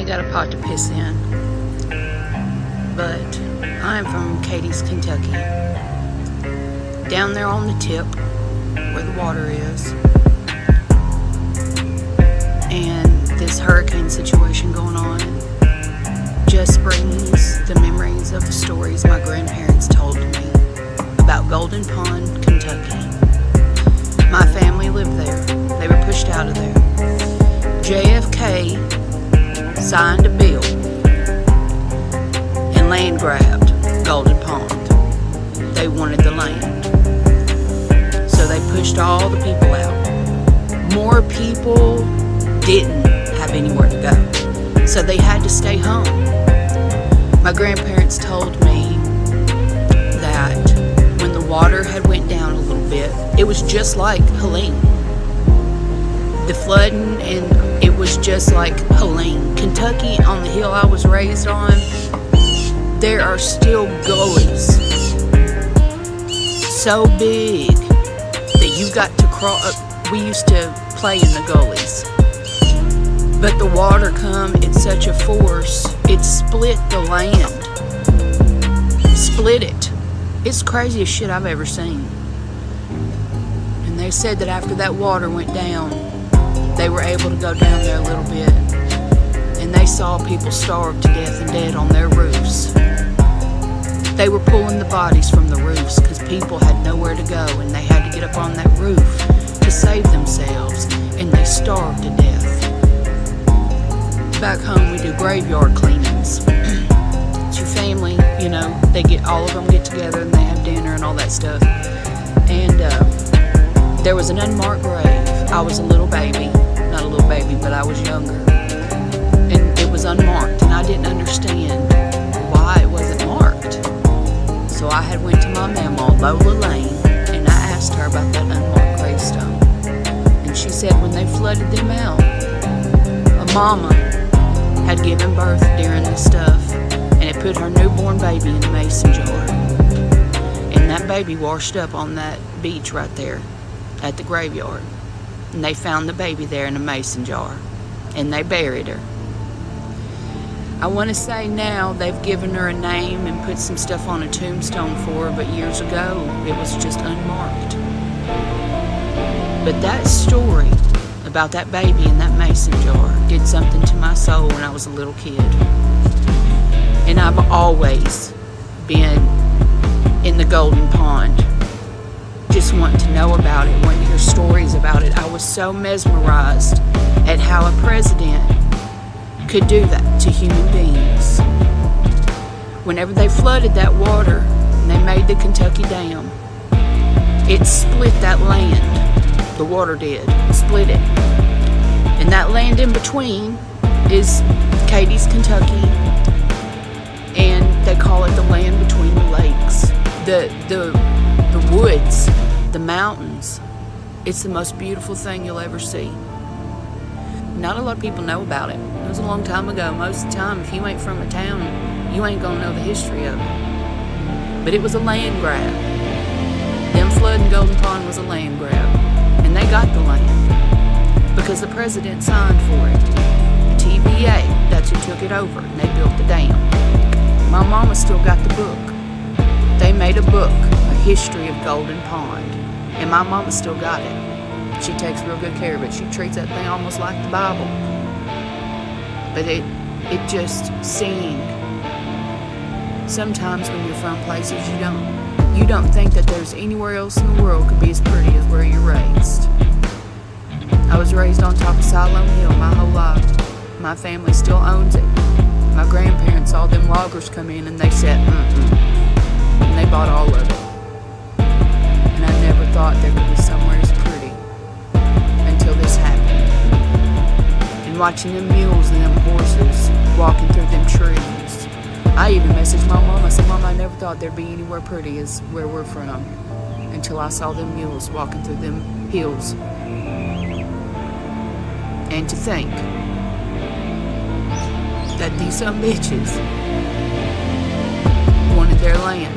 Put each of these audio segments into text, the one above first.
ain't got a pot to piss in, but I'm from Cadiz, Kentucky. Down there on the tip where the water is, and this hurricane situation going on just brings the memories of the stories my grandparents told me about Golden Pond, Kentucky. My family lived there. They were pushed out of there. JFK signed a bill and land grabbed Golden Pond. They wanted the land. So they pushed all the people out. More people didn't have anywhere to go. So they had to stay home. My grandparents told me that when the water had went down a little bit, it was just like Helene. The flooding, and it was just like Helene. Kentucky, on the hill I was raised on, there are still gullies so big that you got to cross. We used to play in the gullies, but the water come at such a force, it split the land. Split it. It's the craziest shit I've ever seen. And they said that after that water went down, they were able to go down there a little bit, and they saw people starve to death and dead on their roofs. They were pulling the bodies from the roofs because people had nowhere to go, and they had to get up on that roof to save themselves, and they starved to death. Back home we do graveyard cleanings. It's your family, you know, all of them get together and they have dinner and all that stuff. And there was an unmarked grave. I was a little baby, not a little baby, but I was younger. And it was unmarked, and I didn't understand why it wasn't marked. So I had went to my mama, Lola Lane, and I asked her about that unmarked gravestone. And she said when they flooded them out, a mama had given birth during the stuff, and it put her newborn baby in a mason jar. And that baby washed up on that beach right there at the graveyard. And they found the baby there in a mason jar, and they buried her. I want to say now they've given her a name and put some stuff on a tombstone for her, but years ago it was just unmarked. But that story about that baby in that mason jar did something to my soul when I was a little kid. And I've always been in the Golden Pond, just wanting to know about it, wanting to hear stories about it. I was so mesmerized at how a president could do that to human beings. Whenever they flooded that water and they made the Kentucky Dam, it split that land. The water did, split it. And that land in between is Cadiz, Kentucky, and they call it the land between the lakes. The woods, the mountains. It's the most beautiful thing you'll ever see. Not a lot of people know about it. It was a long time ago. Most of the time, if you ain't from a town, you ain't gonna know the history of it. But it was a land grab. Them flooding Golden Pond was a land grab. And they got the land because the president signed for it. The TVA, that's who took it over, and they built the dam. My mama still got the book. They made a book, A History of Golden Pond, and my mama still got it. She takes real good care of it. She treats that thing almost like the Bible. But it just seemed, sometimes when you're from places you don't think that there's anywhere else in the world could be as pretty as where you're raised. I was raised on top of Siloam Hill my whole life. My family still owns it. My grandparents saw them loggers come in and they said, and they bought all of it. And I never thought there could be somewhere as pretty until this happened. And watching them mules and them horses walking through them trees. I even messaged my mom. I said, Mom, I never thought there'd be anywhere pretty as where we're from until I saw them mules walking through them hills. And to think that these some bitches wanted their land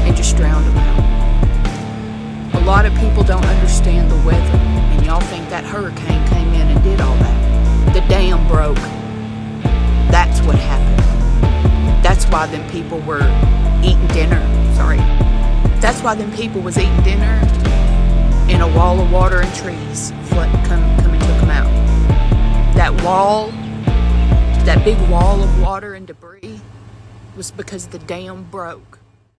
and just drowned them out. A lot of people don't understand the weather, and y'all think that hurricane came in and did all that. The dam broke That's what happened. That's why them people were eating dinner. Sorry. That's why them people was eating dinner and a wall of water and trees come and took them out. That wall, that big wall of water and debris was because the dam broke.